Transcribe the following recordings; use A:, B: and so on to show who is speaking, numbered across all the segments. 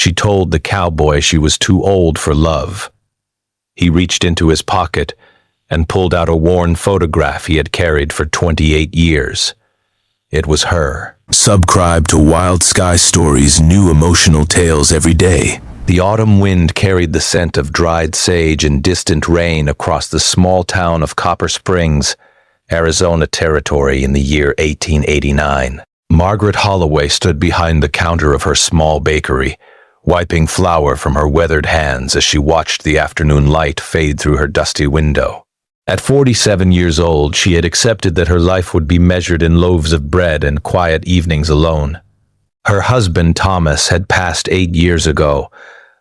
A: She told the cowboy she was too old for love. He reached into his pocket and pulled out a worn photograph he had carried for 28 years. It was her.
B: Subscribe to Wild Sky Stories' new emotional tales every day.
A: The autumn wind carried the scent of dried sage and distant rain across the small town of Copper Springs, Arizona Territory in the year 1889. Margaret Holloway stood behind the counter of her small bakery, wiping flour from her weathered hands as she watched the afternoon light fade through her dusty window. At 47 years old, she had accepted that her life would be measured in loaves of bread and quiet evenings alone. Her husband, Thomas, had passed 8 years ago,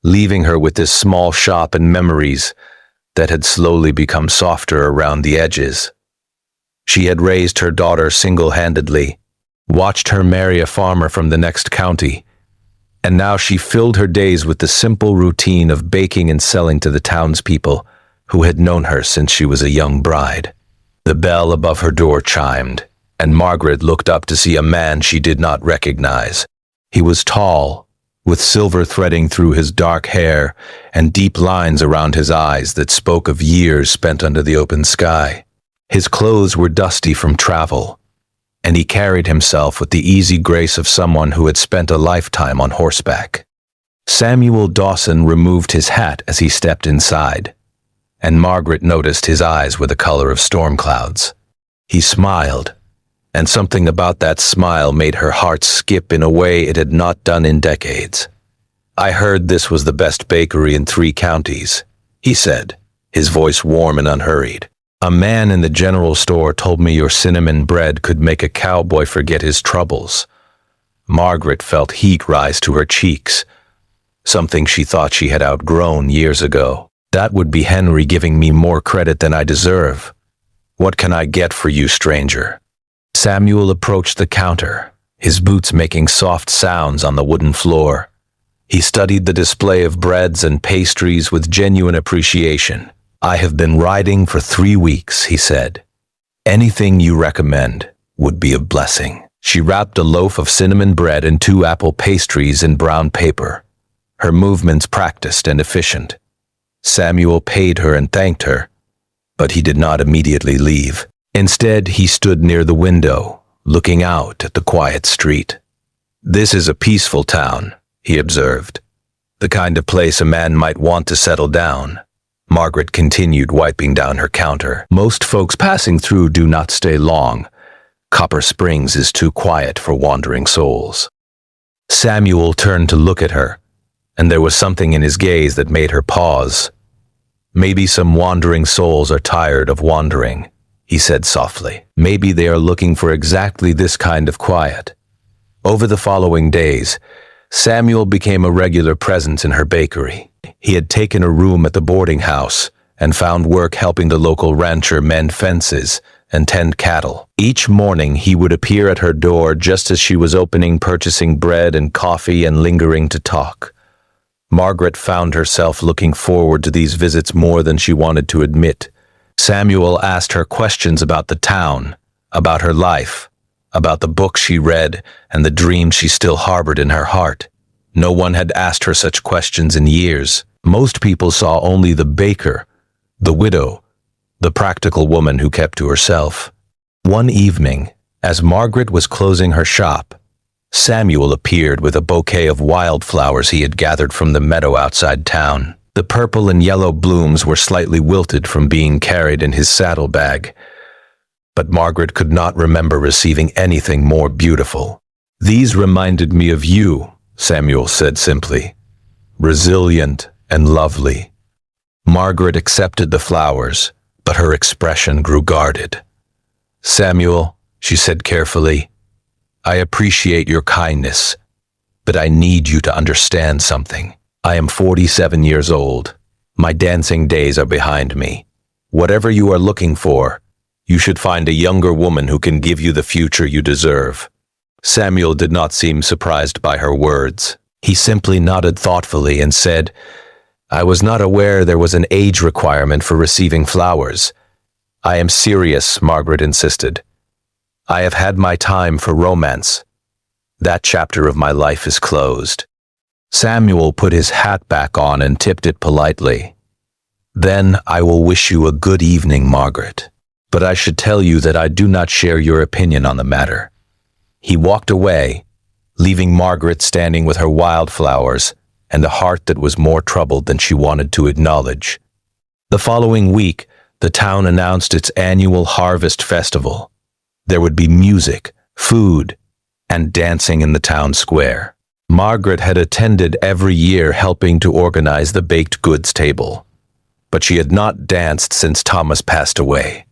A: leaving her with this small shop and memories that had slowly become softer around the edges. She had raised her daughter single-handedly, watched her marry a farmer from the next county, and now she filled her days with the simple routine of baking and selling to the townspeople who had known her since she was a young bride. The bell above her door chimed, and Margaret looked up to see a man she did not recognize. He was tall, with silver threading through his dark hair and deep lines around his eyes that spoke of years spent under the open sky. His clothes were dusty from travel, and he carried himself with the easy grace of someone who had spent a lifetime on horseback. Samuel Dawson removed his hat as he stepped inside, and Margaret noticed his eyes were the color of storm clouds. He smiled, and something about that smile made her heart skip in a way it had not done in decades. "I heard this was the best bakery in 3 counties," he said, his voice warm and unhurried. "A man in the general store told me your cinnamon bread could make a cowboy forget his troubles." Margaret felt heat rise to her cheeks, something she thought she had outgrown years ago. "That would be Henry giving me more credit than I deserve. What can I get for you, stranger?" Samuel approached the counter, his boots making soft sounds on the wooden floor. He studied the display of breads and pastries with genuine appreciation. "I have been riding for 3 weeks," he said. "Anything you recommend would be a blessing." She wrapped a loaf of cinnamon bread and 2 apple pastries in brown paper, her movements practiced and efficient. Samuel paid her and thanked her, but he did not immediately leave. Instead, he stood near the window, looking out at the quiet street. "This is a peaceful town," he observed. "The kind of place a man might want to settle down." Margaret continued wiping down her counter. "Most folks passing through do not stay long. Copper Springs is too quiet for wandering souls." Samuel turned to look at her, and there was something in his gaze that made her pause. "Maybe some wandering souls are tired of wandering," he said softly. "Maybe they are looking for exactly this kind of quiet." Over the following days, Samuel became a regular presence in her bakery. He had taken a room at the boarding house and found work helping the local rancher mend fences and tend cattle. Each morning he would appear at her door just as she was opening, purchasing bread and coffee and lingering to talk. Margaret found herself looking forward to these visits more than she wanted to admit. Samuel asked her questions about the town, about her life, about the books she read and the dreams she still harbored in her heart. No one had asked her such questions in years. Most people saw only the baker, the widow, the practical woman who kept to herself. One evening, as Margaret was closing her shop, Samuel appeared with a bouquet of wildflowers he had gathered from the meadow outside town. The purple and yellow blooms were slightly wilted from being carried in his saddlebag, but Margaret could not remember receiving anything more beautiful. "These reminded me of you," Samuel said simply. "Resilient and lovely." Margaret accepted the flowers, but her expression grew guarded. "Samuel," she said carefully, "I appreciate your kindness, but I need you to understand something. I am 47 years old. My dancing days are behind me. Whatever you are looking for, you should find a younger woman who can give you the future you deserve." Samuel did not seem surprised by her words. He simply nodded thoughtfully and said, "I was not aware there was an age requirement for receiving flowers." "I am serious," Margaret insisted. "I have had my time for romance. That chapter of my life is closed." Samuel put his hat back on and tipped it politely. "Then I will wish you a good evening, Margaret. But I should tell you that I do not share your opinion on the matter." He walked away, leaving Margaret standing with her wildflowers and a heart that was more troubled than she wanted to acknowledge. The following week, the town announced its annual harvest festival. There would be music, food, and dancing in the town square. Margaret had attended every year, helping to organize the baked goods table, but she had not danced since Thomas passed away.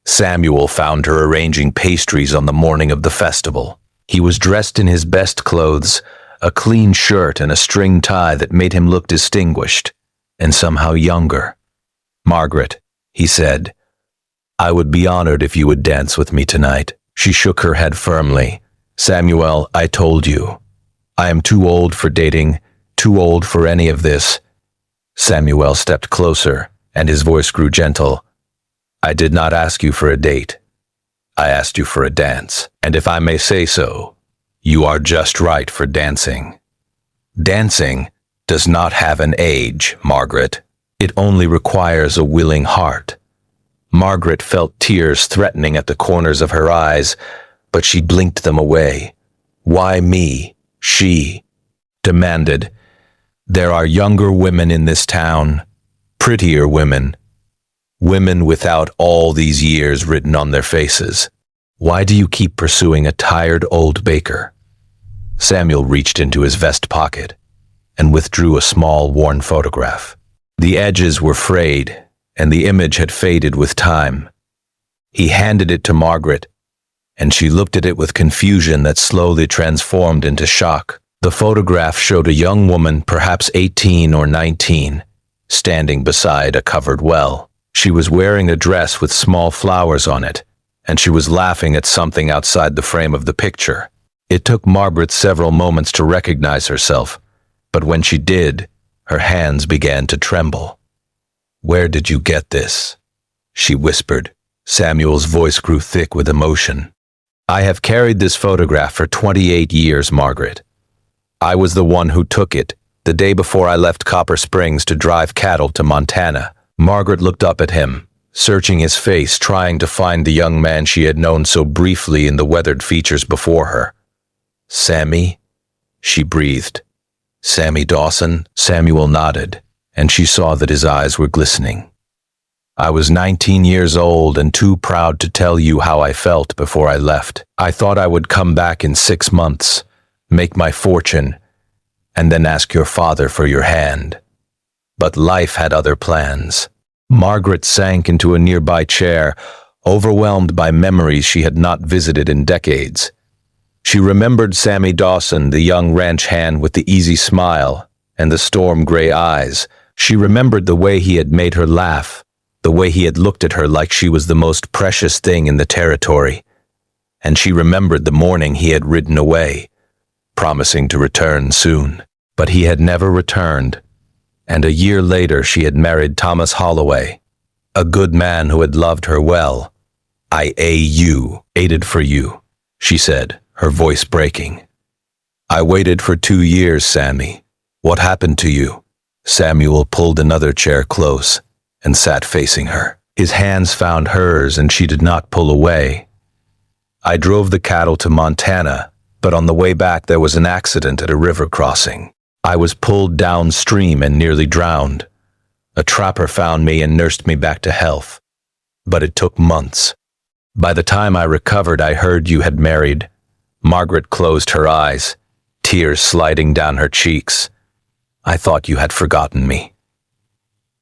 A: Samuel found her arranging pastries on the morning of the festival. He was dressed in his best clothes, a clean shirt and a string tie that made him look distinguished and somehow younger. "Margaret," he said, "I would be honored if you would dance with me tonight." She shook her head firmly. "Samuel, I told you. I am too old for dating, too old for any of this." Samuel stepped closer, and his voice grew gentle. "I did not ask you for a date. I asked you for a dance, and if I may say so, you are just right for dancing. Dancing does not have an age, Margaret. It only requires a willing heart." Margaret felt tears threatening at the corners of her eyes, but she blinked them away. "Why me?" she demanded. "There are younger women in this town, prettier women. Women without all these years written on their faces. Why do you keep pursuing a tired old baker?" Samuel reached into his vest pocket and withdrew a small, worn photograph. The edges were frayed, and the image had faded with time. He handed it to Margaret, and she looked at it with confusion that slowly transformed into shock. The photograph showed a young woman, perhaps 18 or 19, standing beside a covered well. She was wearing a dress with small flowers on it, and she was laughing at something outside the frame of the picture. It took Margaret several moments to recognize herself, but when she did, her hands began to tremble. "Where did you get this?" she whispered. Samuel's voice grew thick with emotion. "I have carried this photograph for 28 years, Margaret. I was the one who took it the day before I left Copper Springs to drive cattle to Montana." Margaret looked up at him, searching his face, trying to find the young man she had known so briefly in the weathered features before her. "Sammy?" she breathed. "Sammy Dawson?" Samuel nodded, and she saw that his eyes were glistening. "I was 19 years old and too proud to tell you how I felt before I left. I thought I would come back in 6 months, make my fortune, and then ask your father for your hand. But life had other plans." Margaret sank into a nearby chair, overwhelmed by memories she had not visited in decades. She remembered Sammy Dawson, the young ranch hand with the easy smile and the storm-gray eyes. She remembered the way he had made her laugh, the way he had looked at her like she was the most precious thing in the territory. And she remembered the morning he had ridden away, promising to return soon. But he had never returned, and a year later she had married Thomas Holloway, a good man who had loved her well. "I waited for you," she said, her voice breaking. "I waited for 2 years, Sammy. What happened to you?" Samuel pulled another chair close and sat facing her. His hands found hers, and she did not pull away. "I drove the cattle to Montana, but on the way back there was an accident at a river crossing. I was pulled downstream and nearly drowned. A trapper found me and nursed me back to health. But it took months. By the time I recovered, I heard you had married." Margaret closed her eyes, tears sliding down her cheeks. "I thought you had forgotten me."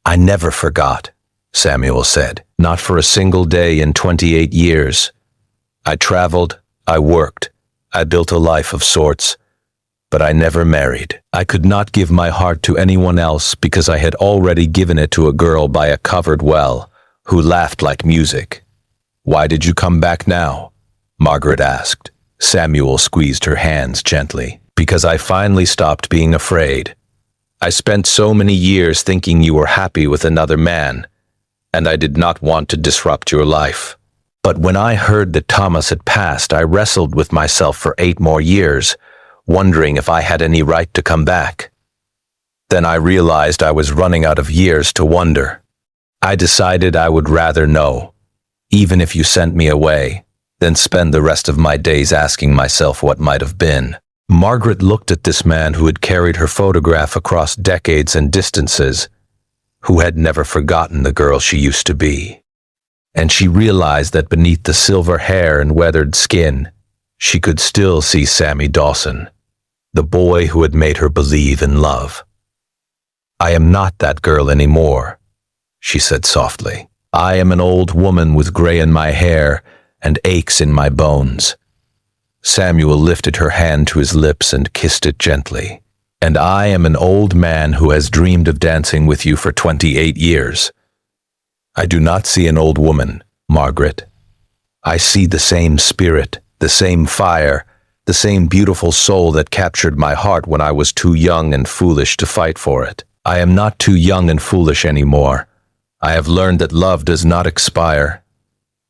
A: "I never forgot," Samuel said. "Not for a single day in 28 years. I traveled, I worked, I built a life of sorts, but I never married. I could not give my heart to anyone else because I had already given it to a girl by a covered well who laughed like music." "Why did you come back now?" Margaret asked. Samuel squeezed her hands gently. "Because I finally stopped being afraid. I spent so many years thinking you were happy with another man, and I did not want to disrupt your life. But when I heard that Thomas had passed, I wrestled with myself for 8 more years, wondering if I had any right to come back. Then I realized I was running out of years to wonder. I decided I would rather know, even if you sent me away, than spend the rest of my days asking myself what might have been. Margaret looked at this man who had carried her photograph across decades and distances, who had never forgotten the girl she used to be. And she realized that beneath the silver hair and weathered skin, she could still see Sammy Dawson, the boy who had made her believe in love. "I am not that girl anymore," she said softly. "I am an old woman with gray in my hair and aches in my bones." Samuel lifted her hand to his lips and kissed it gently. "And I am an old man who has dreamed of dancing with you for 28 years. I do not see an old woman, Margaret. I see the same spirit, the same fire, the same beautiful soul that captured my heart when I was too young and foolish to fight for it. I am not too young and foolish anymore. I have learned that love does not expire,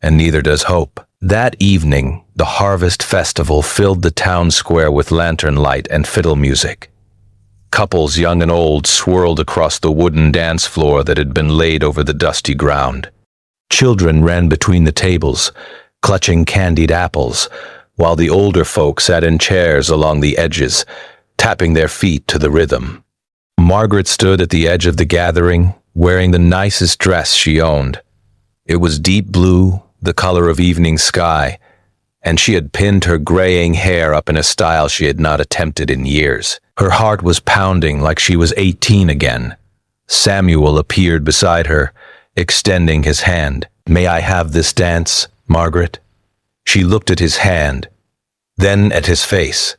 A: and neither does hope." That evening, the Harvest Festival filled the town square with lantern light and fiddle music. Couples young and old swirled across the wooden dance floor that had been laid over the dusty ground. Children ran between the tables, clutching candied apples, while the older folk sat in chairs along the edges, tapping their feet to the rhythm. Margaret stood at the edge of the gathering, wearing the nicest dress she owned. It was deep blue, the color of evening sky, and she had pinned her graying hair up in a style she had not attempted in years. Her heart was pounding like she was 18 again. Samuel appeared beside her, extending his hand. "May I have this dance, Margaret?" She looked at his hand, then at his face,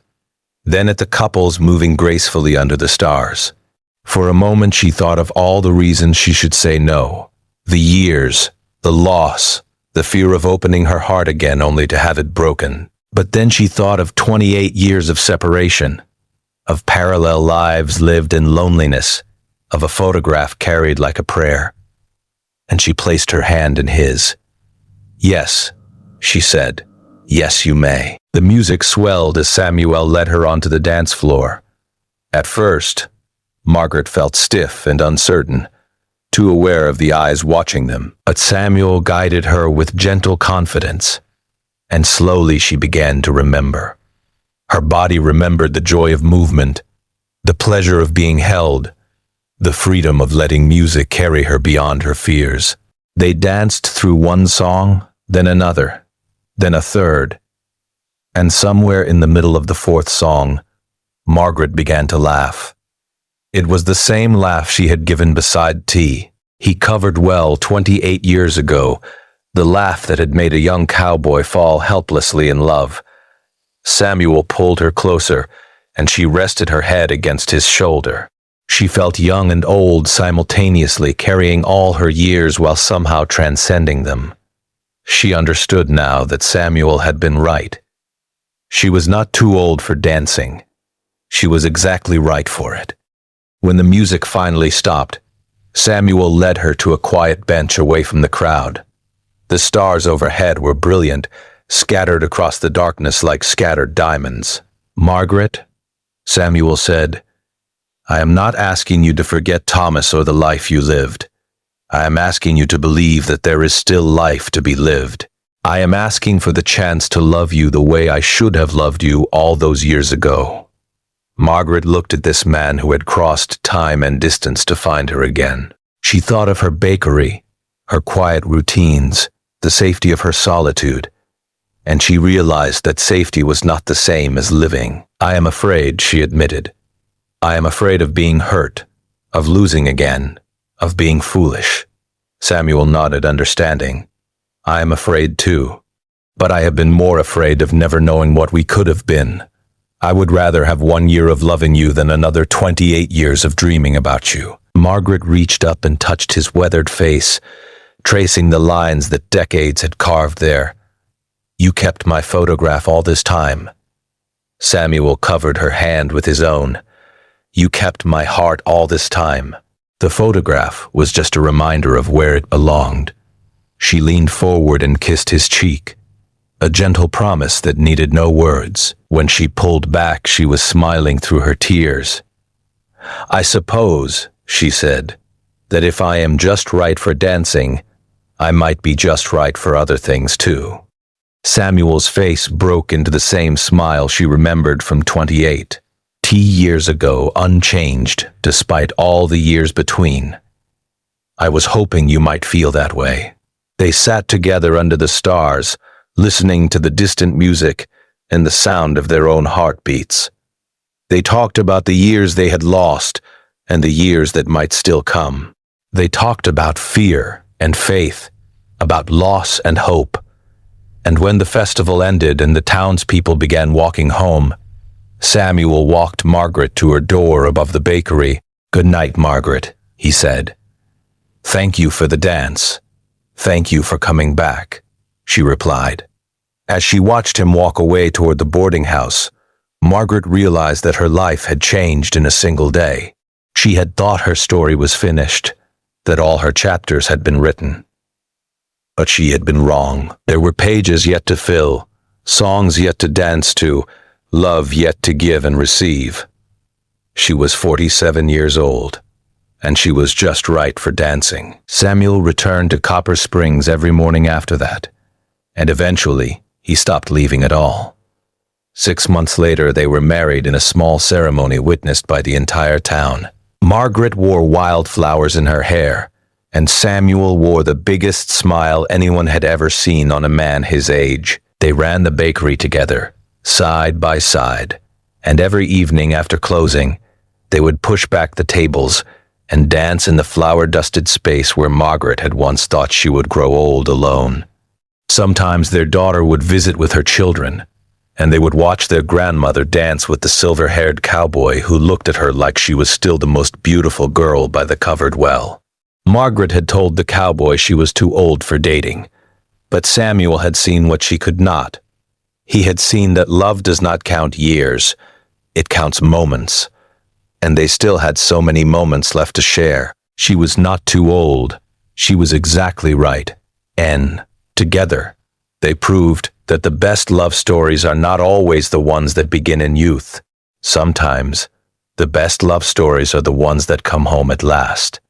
A: then at the couples moving gracefully under the stars. For a moment she thought of all the reasons she should say no. The years, the loss, the fear of opening her heart again only to have it broken. But then she thought of 28 years of separation, of parallel lives lived in loneliness, of a photograph carried like a prayer. And she placed her hand in his. "Yes," she said. "Yes, you may." The music swelled as Samuel led her onto the dance floor. At first, Margaret felt stiff and uncertain, too aware of the eyes watching them. But Samuel guided her with gentle confidence, and slowly she began to remember. Her body remembered the joy of movement, the pleasure of being held, the freedom of letting music carry her beyond her fears. They danced through one song, then another, then a third, and somewhere in the middle of the fourth song, Margaret began to laugh. It was the same laugh she had given beside tea. He covered well 28 years ago, the laugh that had made a young cowboy fall helplessly in love. Samuel pulled her closer, and she rested her head against his shoulder. She felt young and old simultaneously, carrying all her years while somehow transcending them. She understood now that Samuel had been right. She was not too old for dancing. She was exactly right for it. When the music finally stopped, Samuel led her to a quiet bench away from the crowd. The stars overhead were brilliant, scattered across the darkness like scattered diamonds. "Margaret," Samuel said, "I am not asking you to forget Thomas or the life you lived. I am asking you to believe that there is still life to be lived. I am asking for the chance to love you the way I should have loved you all those years ago." Margaret looked at this man who had crossed time and distance to find her again. She thought of her bakery, her quiet routines, the safety of her solitude, and she realized that safety was not the same as living. "I am afraid," she admitted. "I am afraid of being hurt, of losing again, of being foolish." Samuel nodded, understanding. "I am afraid too, but I have been more afraid of never knowing what we could have been. I would rather have 1 year of loving you than another 28 years of dreaming about you." Margaret reached up and touched his weathered face, tracing the lines that decades had carved there. "You kept my photograph all this time." Samuel covered her hand with his own. "You kept my heart all this time." The photograph was just a reminder of where it belonged. She leaned forward and kissed his cheek, a gentle promise that needed no words. When she pulled back, she was smiling through her tears. I suppose, she said, that if I am just right for dancing, I might be just right for other things too. Samuel's face broke into the same smile she remembered from 28 years ago, unchanged despite all the years between. I was hoping you might feel that way. They sat together under the stars, listening to the distant music and the sound of their own heartbeats. They talked about the years they had lost and the years that might still come. They talked about fear and faith, about loss and hope. And when the festival ended and the townspeople began walking home, Samuel walked Margaret to her door above the bakery. "Good night, Margaret," he said. "Thank you for the dance. Thank you for coming back," she replied. As she watched him walk away toward the boarding house, Margaret realized that her life had changed in a single day. She had thought her story was finished, that all her chapters had been written. But she had been wrong. There were pages yet to fill, songs yet to dance to, love yet to give and receive. She was 47 years old, and she was just right for dancing. Samuel returned to Copper Springs every morning after that, and eventually he stopped leaving at all. 6 months later, they were married in a small ceremony witnessed by the entire town. Margaret wore wildflowers in her hair, and Samuel wore the biggest smile anyone had ever seen on a man his age. They ran the bakery together, side by side, and every evening after closing, they would push back the tables and dance in the flower-dusted space where Margaret had once thought she would grow old alone. Sometimes their daughter would visit with her children, and they would watch their grandmother dance with the silver-haired cowboy who looked at her like she was still the most beautiful girl by the covered well. Margaret had told the cowboy she was too old for dating, but Samuel had seen what she could not. He had seen that love does not count years, it counts moments. And they still had so many moments left to share. She was not too old. She was exactly right. And, together, they proved that the best love stories are not always the ones that begin in youth. Sometimes, the best love stories are the ones that come home at last.